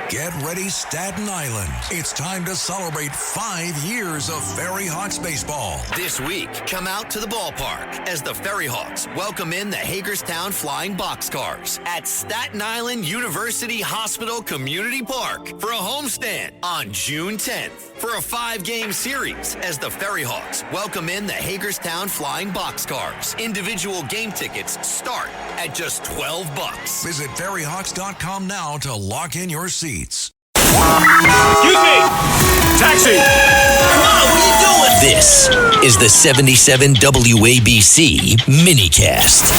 Get ready, Staten Island. It's time to celebrate 5 years of Ferry Hawks baseball. This week, come out to the ballpark as the Ferry Hawks welcome in the Hagerstown Flying Boxcars at Staten Island University Hospital Community Park for a homestand on June 10th. For a 5-game series as the Ferry Hawks welcome in the Hagerstown Flying Boxcars. Individual game tickets start at just $12. Visit ferryhawks.com now to lock in your seats. Excuse me! Taxi! Come on, what are you doing? This is the 77 WABC minicast.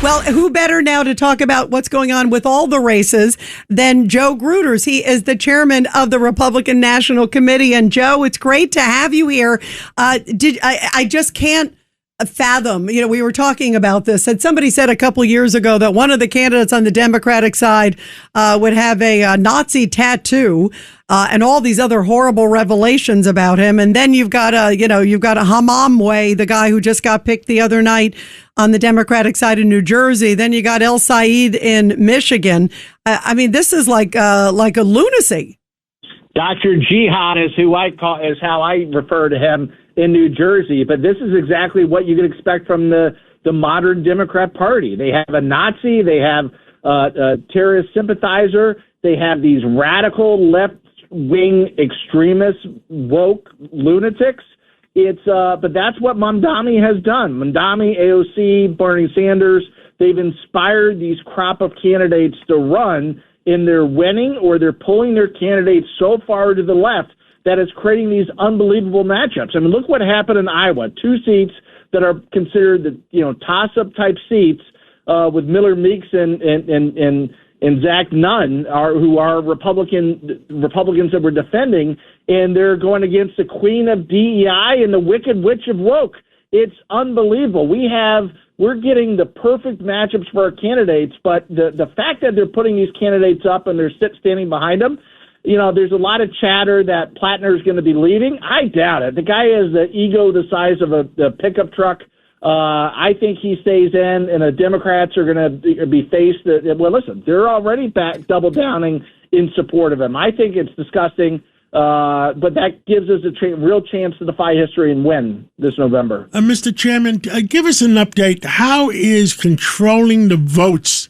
Well, who better now to talk about what's going on with all the races than Joe Gruters? He is the chairman of the Republican National Committee. And Joe, it's great to have you here. I just can't fathom, we were talking about this, and somebody said a couple years ago that one of the candidates on the Democratic side would have a Nazi tattoo and all these other horrible revelations about him. And then you've got a Hamamway, the guy who just got picked the other night on the Democratic side in New Jersey. Then you got El Said in Michigan. This is like a lunacy. Dr. Jihad is is how I refer to him in New Jersey. But this is exactly what you could expect from the modern Democrat Party. They have a Nazi, they have a terrorist sympathizer, they have these radical left-wing extremist woke lunatics. But that's what Mamdani has done. Mamdani, AOC, Bernie Sanders, they've inspired these crop of candidates to run, and they're winning, or they're pulling their candidates so far to the left that it's creating these unbelievable matchups. Look what happened in Iowa. 2 seats that are considered the toss-up type seats with Miller Meeks and Zach Nunn, who are Republicans that we're defending, and they're going against the queen of DEI and the wicked witch of woke. It's unbelievable. We're getting the perfect matchups for our candidates, but the fact that they're putting these candidates up and they're standing behind them, there's a lot of chatter that Plattner is going to be leaving. I doubt it. The guy has the ego the size of a pickup truck. I think he stays in, and the Democrats are going to be faced. Listen, they're already double downing in support of him. I think it's disgusting, but that gives us a real chance to defy history and win this November. Mr. Chairman, give us an update. How is controlling the votes,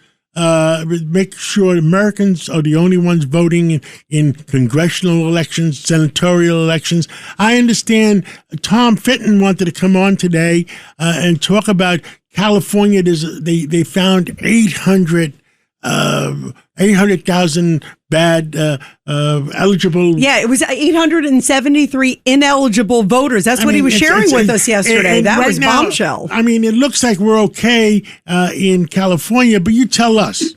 make sure Americans are the only ones voting in congressional elections, senatorial elections? I understand Tom Fitton wanted to come on today and talk about California. They found 800,000 bad eligible. Yeah, it was 873 ineligible voters. That's what he was sharing with us yesterday. That was bombshell. It looks like we're okay in California, but you tell us.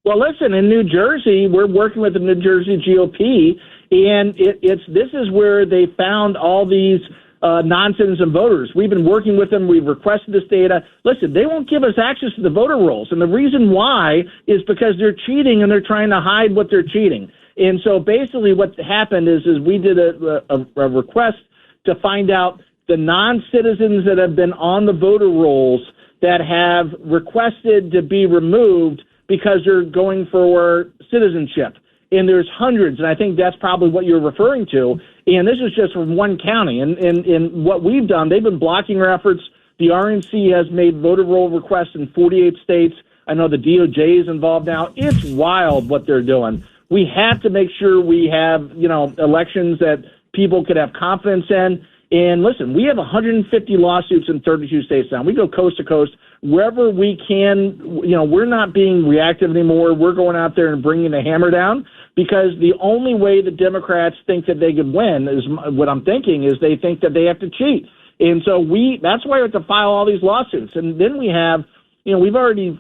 Well, listen, in New Jersey, we're working with the New Jersey GOP, and this is where they found all these non-citizen voters. We've been working with them. We've requested this data. Listen, they won't give us access to the voter rolls. And the reason why is because they're cheating and they're trying to hide what they're cheating. And so basically what happened is we did a request to find out the non-citizens that have been on the voter rolls that have requested to be removed because they're going for citizenship. And there's hundreds, and I think that's probably what you're referring to. And this is just from one county. And what we've done, they've been blocking our efforts. The RNC has made voter roll requests in 48 states. I know the DOJ is involved now. It's wild what they're doing. We have to make sure we have, elections that people could have confidence in. And listen, we have 150 lawsuits in 32 states now. We go coast to coast. Wherever we can, we're not being reactive anymore. We're going out there and bringing the hammer down, because the only way the Democrats think that they could win is what I'm thinking is they think that they have to cheat. And so that's why we have to file all these lawsuits. And then we have, we've already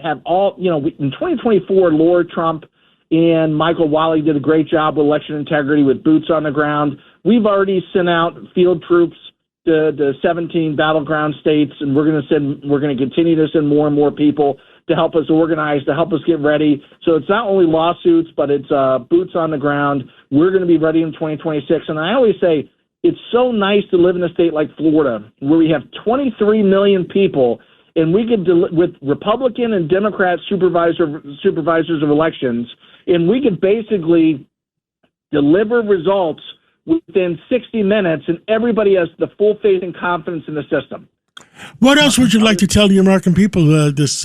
have all, in 2024, Laura Trump and Michael Wiley did a great job with election integrity with boots on the ground. We've already sent out field troops to the 17 battleground states, and we're going to continue to send more and more people to help us organize, to help us get ready. So it's not only lawsuits, but it's boots on the ground. We're going to be ready in 2026. And I always say it's so nice to live in a state like Florida, where we have 23 million people, and we could, with Republican and Democrat supervisors of elections, and we could basically deliver results within 60 minutes, and everybody has the full faith and confidence in the system. What else would you like to tell the American people this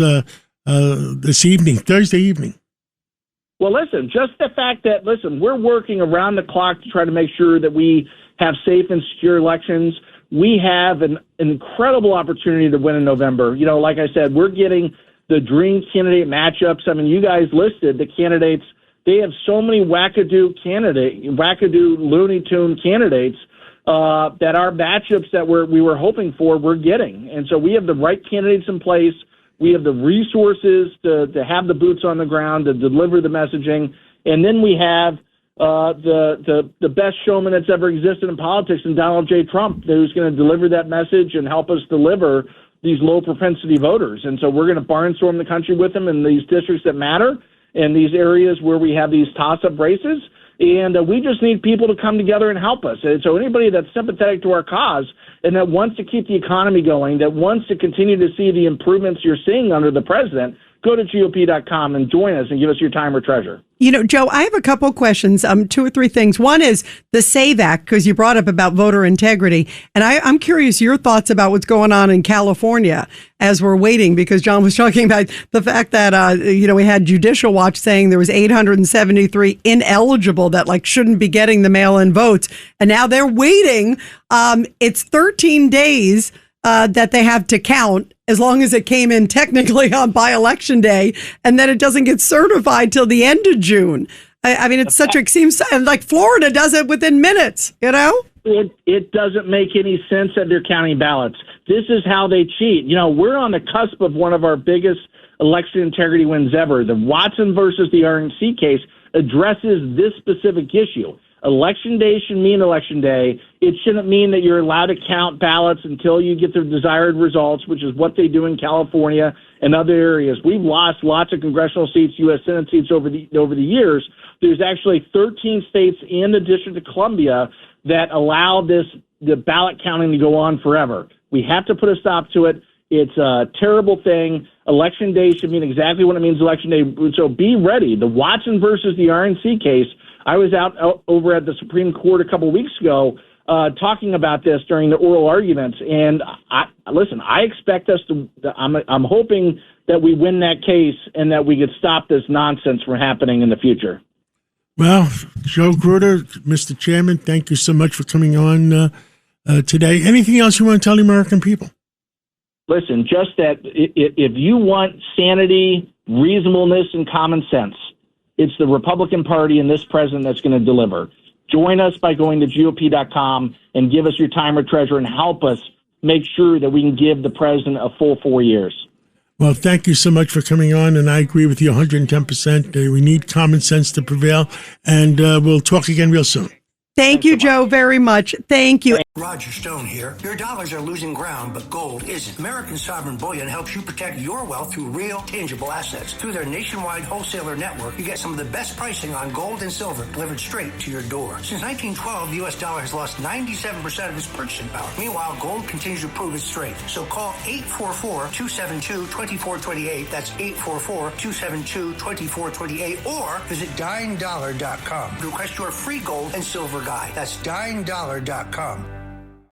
evening, Thursday evening? Well, listen, just the fact that, we're working around the clock to try to make sure that we have safe and secure elections. We have an incredible opportunity to win in November. Like I said, we're getting the dream candidate matchups. I mean, you guys listed the candidates. They have so many wackadoo Looney Tune candidates that our matchups that we were hoping for, we're getting. And so we have the right candidates in place. We have the resources to have the boots on the ground, to deliver the messaging. And then we have the best showman that's ever existed in politics in Donald J. Trump, who's going to deliver that message and help us deliver these low propensity voters. And so we're going to barnstorm the country with them in these districts that matter, in these areas where we have these toss-up races. And we just need people to come together and help us. And so anybody that's sympathetic to our cause and that wants to keep the economy going, that wants to continue to see the improvements you're seeing under the president, go to GOP.com and join us and give us your time or treasure. Joe, I have a couple of questions, 2 or 3 things. One is the SAVE Act, because you brought up about voter integrity. And I'm curious your thoughts about what's going on in California as we're waiting, because John was talking about the fact that, we had Judicial Watch saying there was 873 ineligible that shouldn't be getting the mail-in votes. And now they're waiting. It's 13 days that they have to count, as long as it came in technically by election day, and then it doesn't get certified till the end of June. I mean, it seems like Florida does it within minutes, It doesn't make any sense that they're counting ballots. This is how they cheat. We're on the cusp of one of our biggest election integrity wins ever. The Watson versus the RNC case addresses this specific issue. Election day should mean election day. It shouldn't mean that you're allowed to count ballots until you get the desired results, which is what they do in California and other areas. We've lost lots of congressional seats, U.S. Senate seats over the years. There's actually 13 states in the District of Columbia that allow the ballot counting to go on forever. We have to put a stop to it. It's a terrible thing. Election day should mean exactly what it means election day. So be ready. The Watson versus the RNC case, I was out over at the Supreme Court a couple weeks ago talking about this during the oral arguments. And I expect us to, I'm hoping that we win that case and that we could stop this nonsense from happening in the future. Well, Joe Gruter, Mr. Chairman, thank you so much for coming on today. Anything else you want to tell the American people? Listen, just that if you want sanity, reasonableness, and common sense, it's the Republican Party and this president that's going to deliver. Join us by going to GOP.com and give us your time or treasure and help us make sure that we can give the president a full 4 years. Well, thank you so much for coming on, and I agree with you 110%. We need common sense to prevail, and we'll talk again real soon. Thank you, Joe, very much. Thank you. Roger Stone here. Your dollars are losing ground, but gold isn't. American Sovereign Bullion helps you protect your wealth through real, tangible assets. Through their nationwide wholesaler network, you get some of the best pricing on gold and silver delivered straight to your door. Since 1912, the U.S. dollar has lost 97% of its purchasing power. Meanwhile, gold continues to prove its strength. So call 844-272-2428. That's 844-272-2428. Or visit dyingdollar.com to request your free gold and silver guide. That's dyingdollar.com.